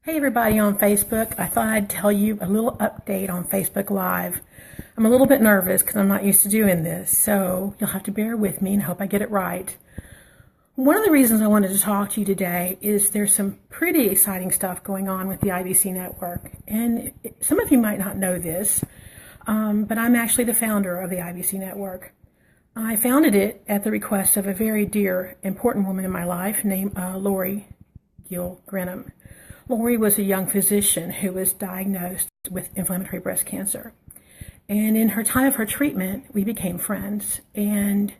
Hey everybody on Facebook, I thought I'd tell you a little update on Facebook Live. I'm a little bit nervous because I'm not used to doing this, so you'll have to bear with me and hope I get it right. One of the reasons I wanted to talk to you today is there's some pretty exciting stuff going on with the IBC network. And some of you might not know this, but I'm actually the founder of the IBC network. I founded it at the request of a very dear, important woman in my life named Lori Gill Grenham. Lori was a young physician who was diagnosed with inflammatory breast cancer. And in her time of her treatment, we became friends. And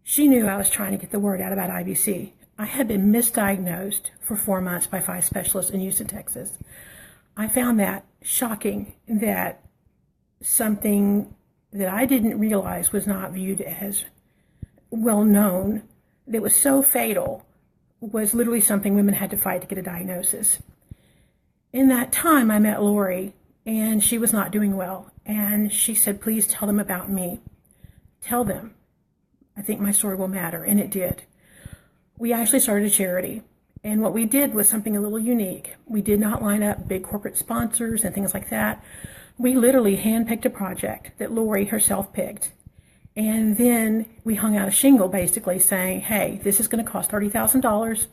she knew I was trying to get the word out about IBC. I had been misdiagnosed for 4 months by 5 specialists in Houston, Texas. I found that shocking, that something that I didn't realize was not viewed as well known, that was so fatal, was literally something women had to fight to get a diagnosis. In that time, I met Lori, and she was not doing well. And she said, please tell them about me. Tell them. I think my story will matter. And it did. We actually started a charity. And what we did was something a little unique. We did not line up big corporate sponsors and things like that. We literally handpicked a project that Lori herself picked. And then we hung out a shingle basically saying, hey, this is going to cost $30,000.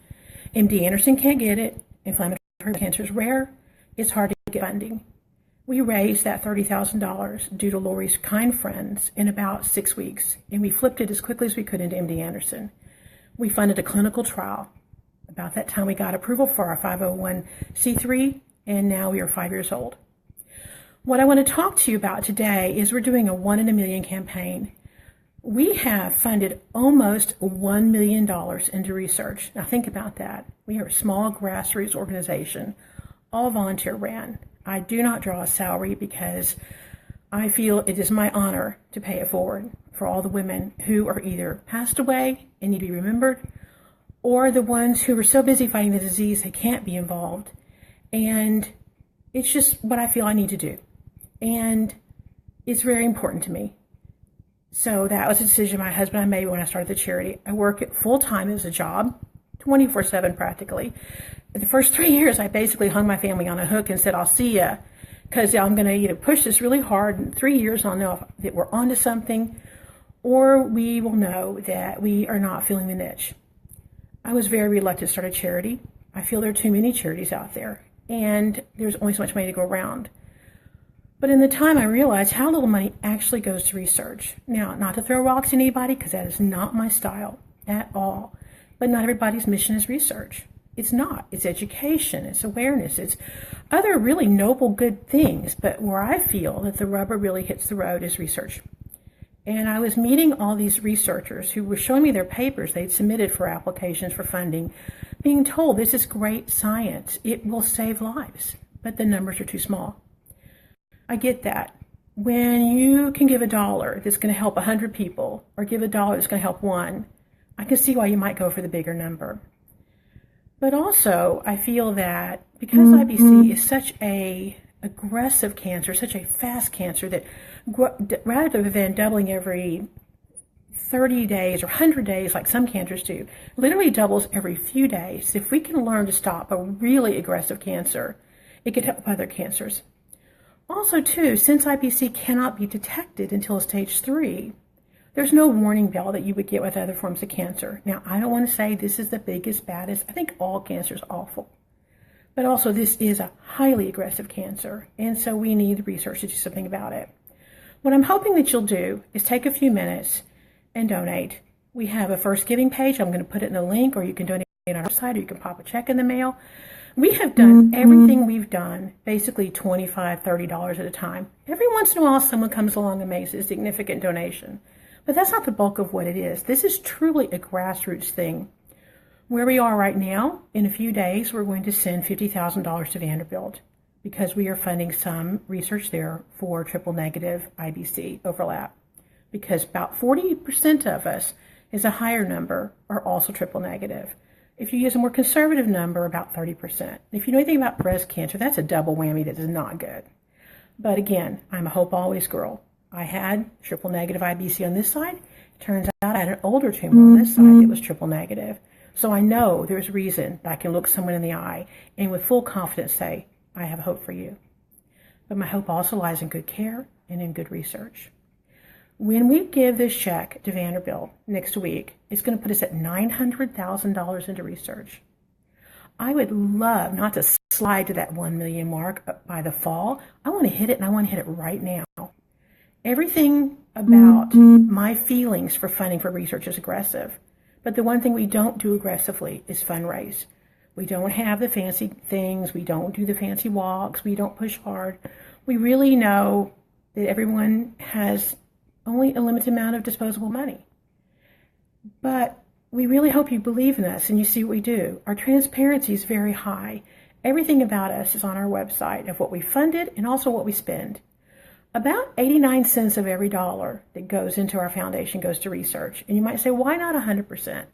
MD Anderson can't get it. Inflammatory cancer is rare. It's hard to get funding. We raised that $30,000 due to Lori's kind friends in about 6 weeks. And we flipped it as quickly as we could into MD Anderson. We funded a clinical trial. About that time, we got approval for our 501c3, and now we are 5 years old. What I want to talk to you about today is we're doing a 1 in a million campaign. We have funded almost $1 million into research. Now think about that. We are a small grassroots organization, all volunteer ran. I do not draw a salary because I feel it is my honor to pay it forward for all the women who are either passed away and need to be remembered, or the ones who are so busy fighting the disease they can't be involved. And it's just what I feel I need to do. And it's very important to me. So that was a decision my husband and I made when I started the charity. I work it full-time as a job, 24/7 practically. The first 3 years, I basically hung my family on a hook and said, I'll see ya, because I'm going to either push this really hard in 3 years, I'll know that we're onto something, or we will know that we are not filling the niche. I was very reluctant to start a charity. I feel there are too many charities out there, and there's only so much money to go around. But in the time, I realized how little money actually goes to research. Now, not to throw rocks at anybody, because that is not my style at all. But not everybody's mission is research. It's not. It's education. It's awareness. It's other really noble, good things. But where I feel that the rubber really hits the road is research. And I was meeting all these researchers who were showing me their papers they'd submitted for applications for funding, being told this is great science. It will save lives. But the numbers are too small. I get that. When you can give $1 that's going to help 100 people, or give $1 that's going to help 1, I can see why you might go for the bigger number. But also, I feel that because IBC is such a aggressive cancer, such a fast cancer, that rather than doubling every 30 days or 100 days like some cancers do, literally doubles every few days. If we can learn to stop a really aggressive cancer, it could help other cancers. Also, too, since IBC cannot be detected until stage 3, there's no warning bell that you would get with other forms of cancer. Now, I don't want to say this is the biggest, baddest. I think all cancer is awful. But also, this is a highly aggressive cancer, and so we need the research to do something about it. What I'm hoping that you'll do is take a few minutes and donate. We have a First Giving page. I'm going to put it in the link, or you can donate on our website, or you can pop a check in the mail. We have done everything we've done, basically $25, $30 at a time. Every once in a while, someone comes along and makes a significant donation. But that's not the bulk of what it is. This is truly a grassroots thing. Where we are right now, in a few days, we're going to send $50,000 to Vanderbilt because we are funding some research there for triple-negative IBC overlap. Because about 40% of us is a higher number are also triple-negative. If you use a more conservative number, about 30%. If you know anything about breast cancer, that's a double whammy that is not good. But again, I'm a hope always girl. I had triple negative IBC on this side. It turns out I had an older tumor on this side that was triple negative. So I know there's reason that I can look someone in the eye and with full confidence say, I have hope for you. But my hope also lies in good care and in good research. When we give this check to Vanderbilt next week, it's going to put us at $900,000 into research. I would love not to slide to that 1 million mark by the fall. I want to hit it, and I want to hit it right now. Everything about my feelings for funding for research is aggressive. But the one thing we don't do aggressively is fundraise. We don't have the fancy things. We don't do the fancy walks. We don't push hard. We really know that everyone has only a limited amount of disposable money. But we really hope you believe in us and you see what we do. Our transparency is very high. Everything about us is on our website of what we funded and also what we spend. About 89 cents of every dollar that goes into our foundation goes to research. And you might say, why not 100%?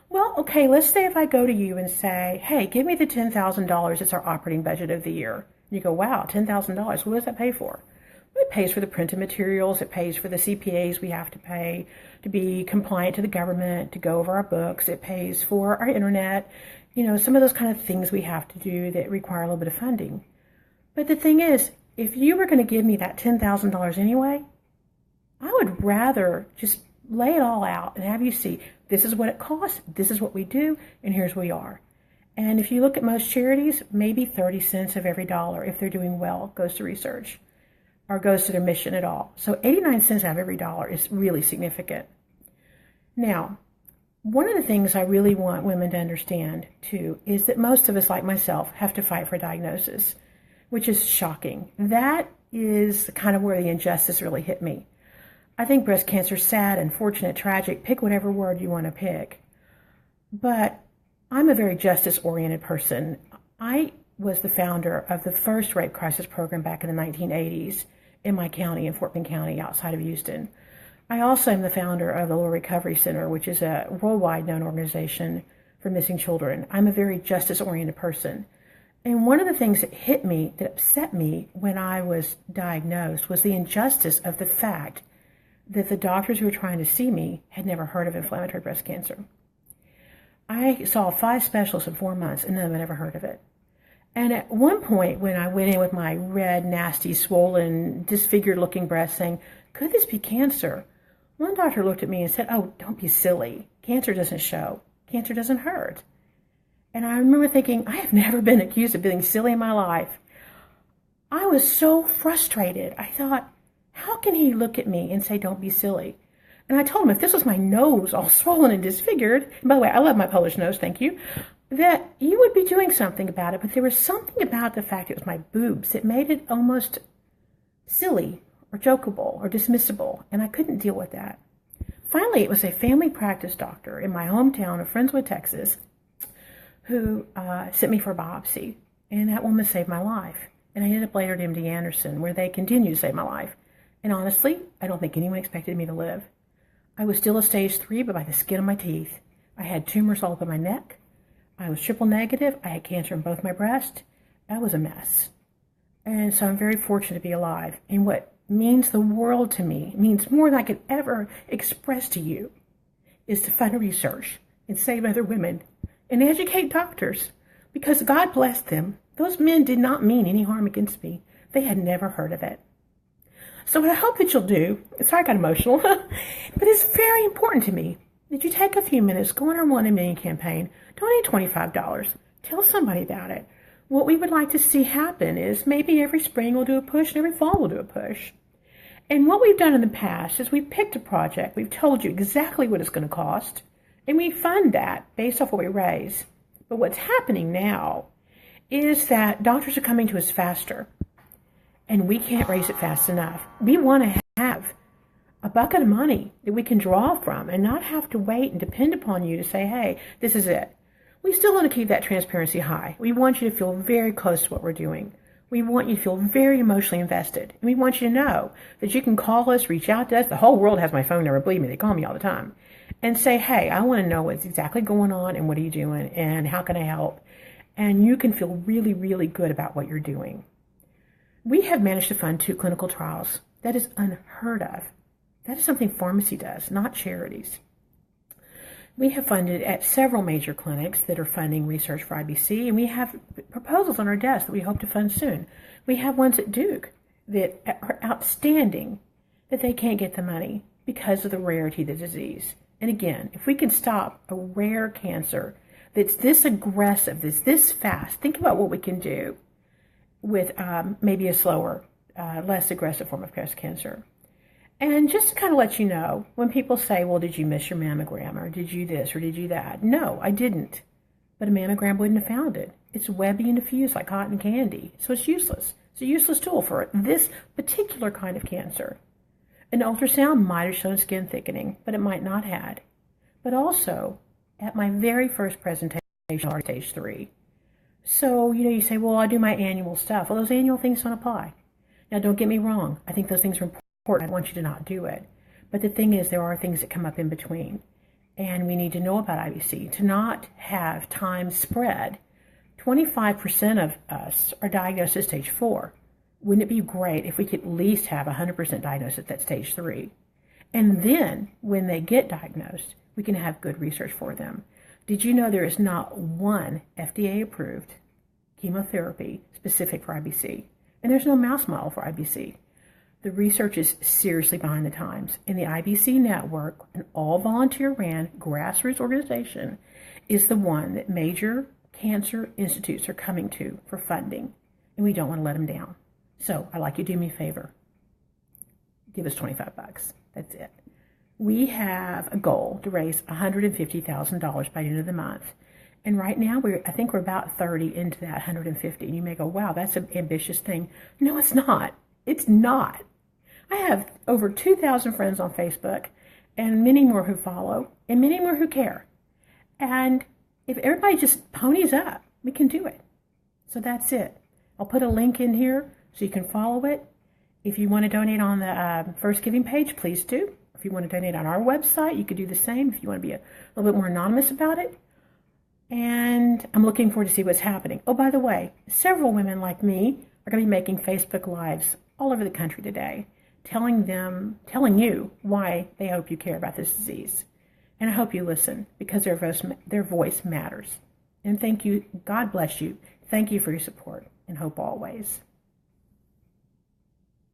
Well, okay, let's say if I go to you and say, hey, give me the $10,000, it's our operating budget of the year. And you go, wow, $10,000, what does that pay for? Well, it pays for the printed materials, it pays for the CPAs we have to pay to be compliant to the government, to go over our books, it pays for our internet, some of those kind of things we have to do that require a little bit of funding. But the thing is, if you were going to give me that $10,000 anyway, I would rather just lay it all out and have you see, this is what it costs, this is what we do, and here's where we are. And if you look at most charities, maybe 30 cents of every dollar, if they're doing well, goes to research or goes to their mission at all. So 89 cents out of every dollar is really significant. Now, one of the things I really want women to understand, too, is that most of us, like myself, have to fight for a diagnosis, which is shocking. That is kind of where the injustice really hit me. I think breast cancer is sad, unfortunate, tragic, pick whatever word you want to pick. But I'm a very justice-oriented person. I was the founder of the first rape crisis program back in the 1980s in my county, in Fort Bend County, outside of Houston. I also am the founder of the Laurel Recovery Center, which is a worldwide known organization for missing children. I'm a very justice-oriented person. And one of the things that hit me, that upset me when I was diagnosed, was the injustice of the fact that the doctors who were trying to see me had never heard of inflammatory breast cancer. I saw 5 specialists in 4 months, and none of them had ever heard of it. And at one point, when I went in with my red, nasty, swollen, disfigured-looking breast saying, could this be cancer? One doctor looked at me and said, oh, don't be silly. Cancer doesn't show. Cancer doesn't hurt. And I remember thinking, I have never been accused of being silly in my life. I was so frustrated. I thought, how can he look at me and say, don't be silly? And I told him, if this was my nose all swollen and disfigured, and by the way, I love my Polish nose, thank you, that you would be doing something about it. But there was something about the fact it was my boobs that made it almost silly or jokeable or dismissible, and I couldn't deal with that. Finally, it was a family practice doctor in my hometown of Friendswood, Texas, who sent me for a biopsy, and that woman saved my life. And I ended up later at MD Anderson, where they continue to save my life. And honestly, I don't think anyone expected me to live. I was still a stage 3, but by the skin of my teeth. I had tumors all over my neck. I was triple negative. I had cancer in both my breasts. I was a mess. And so I'm very fortunate to be alive. And what means the world to me, means more than I could ever express to you, is to fund research and save other women and educate doctors, because God blessed them. Those men did not mean any harm against me. They had never heard of it. So what I hope that you'll do, sorry I got emotional, but it's very important to me that you take a few minutes, go on our 1 in a Million campaign, donate $25, tell somebody about it. What we would like to see happen is maybe every spring we'll do a push and every fall we'll do a push. And what we've done in the past is we've picked a project, we've told you exactly what it's going to cost, and we fund that based off what we raise. But what's happening now is that doctors are coming to us faster, and we can't raise it fast enough. We want to have a bucket of money that we can draw from and not have to wait and depend upon you to say, hey, this is it. We still want to keep that transparency high. We want you to feel very close to what we're doing. We want you to feel very emotionally invested. And we want you to know that you can call us, reach out to us. The whole world has my phone number. Believe me, they call me all the time. And say, hey, I want to know what's exactly going on and what are you doing and how can I help? And you can feel really, really good about what you're doing. We have managed to fund 2 clinical trials. That is unheard of. That is something pharmacy does, not charities. We have funded at several major clinics that are funding research for IBC, and we have proposals on our desk that we hope to fund soon. We have ones at Duke that are outstanding, that they can't get the money because of the rarity of the disease. And again, if we can stop a rare cancer that's this aggressive, that's this fast, think about what we can do with maybe a slower, less aggressive form of breast cancer. And just to kind of let you know, when people say, well, did you miss your mammogram, or did you this, or did you that? No, I didn't. But a mammogram wouldn't have found it. It's webby and diffuse like cotton candy, so it's useless. It's a useless tool for this particular kind of cancer. An ultrasound might have shown skin thickening, but it might not have. But also, at my very first presentation, stage 3. So, you say, well, I do my annual stuff. Well, those annual things don't apply. Now, don't get me wrong. I think those things are important. I want you to not do it. But the thing is, there are things that come up in between. And we need to know about IBC to not have time spread. 25% of us are diagnosed at stage 4. Wouldn't it be great if we could at least have 100% diagnosis at stage 3? And then, when they get diagnosed, we can have good research for them. Did you know there is not one FDA-approved chemotherapy specific for IBC? And there's no mouse model for IBC. The research is seriously behind the times. And the IBC Network, an all-volunteer-ran grassroots organization, is the one that major cancer institutes are coming to for funding. And we don't want to let them down. So I'd like you to do me a favor. Give us $25. That's it. We have a goal to raise $150,000 by the end of the month. And right now, I think we're about 30 into that 150. And you may go, wow, that's an ambitious thing. No, it's not. It's not. I have over 2,000 friends on Facebook and many more who follow and many more who care. And if everybody just ponies up, we can do it. So that's it. I'll put a link in here so you can follow it. If you want to donate on the First Giving page, please do. If you want to donate on our website, you could do the same if you want to be a little bit more anonymous about it. And I'm looking forward to see what's happening. Oh, by the way, several women like me are going to be making Facebook Lives all over the country today, telling you why they hope you care about this disease. And I hope you listen, because their voice matters. And thank you. God bless you. Thank you for your support, and hope always.